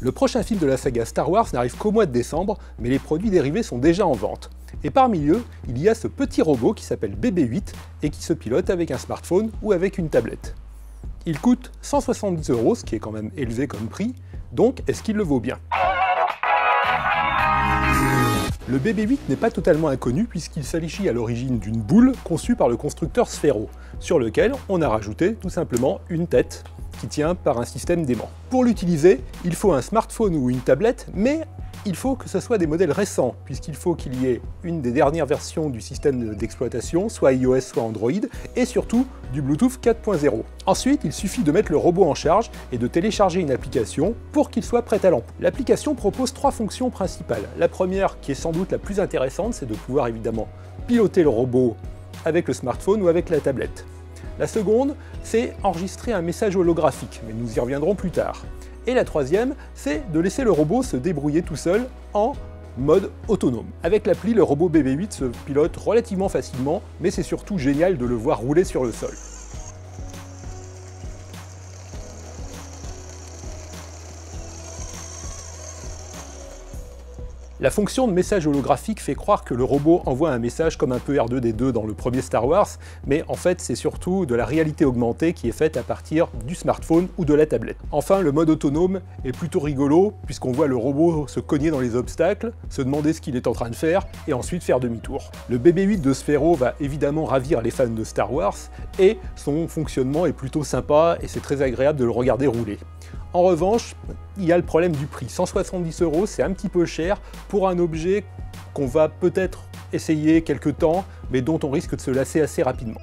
Le prochain film de la saga Star Wars n'arrive qu'au mois de décembre, mais les produits dérivés sont déjà en vente. Et parmi eux, il y a ce petit robot qui s'appelle BB-8 et qui se pilote avec un smartphone ou avec une tablette. Il coûte 170 €, ce qui est quand même élevé comme prix, donc est-ce qu'il le vaut bien? Le BB-8 n'est pas totalement inconnu puisqu'il s'agit à l'origine d'une boule conçue par le constructeur Sphero, sur lequel on a rajouté tout simplement une tête qui tient par un système d'aimant. Pour l'utiliser, il faut un smartphone ou une tablette, mais il faut que ce soit des modèles récents, puisqu'il faut qu'il y ait une des dernières versions du système d'exploitation, soit iOS, soit Android, et surtout du Bluetooth 4.0. Ensuite, il suffit de mettre le robot en charge et de télécharger une application pour qu'il soit prêt à l'emploi. L'application propose 3 fonctions principales. La première, qui est sans doute la plus intéressante, c'est de pouvoir évidemment piloter le robot avec le smartphone ou avec la tablette. La seconde, c'est enregistrer un message holographique, mais nous y reviendrons plus tard. Et la troisième, c'est de laisser le robot se débrouiller tout seul en mode autonome. Avec l'appli, le robot BB-8 se pilote relativement facilement, mais c'est surtout génial de le voir rouler sur le sol. La fonction de message holographique fait croire que le robot envoie un message comme un peu R2-D2 dans le premier Star Wars, mais en fait c'est surtout de la réalité augmentée qui est faite à partir du smartphone ou de la tablette. Enfin, le mode autonome est plutôt rigolo, puisqu'on voit le robot se cogner dans les obstacles, se demander ce qu'il est en train de faire, et ensuite faire demi-tour. Le BB-8 de Sphero va évidemment ravir les fans de Star Wars, et son fonctionnement est plutôt sympa, et c'est très agréable de le regarder rouler. En revanche, il y a le problème du prix. 170 €, c'est un petit peu cher pour un objet qu'on va peut-être essayer quelque temps, mais dont on risque de se lasser assez rapidement.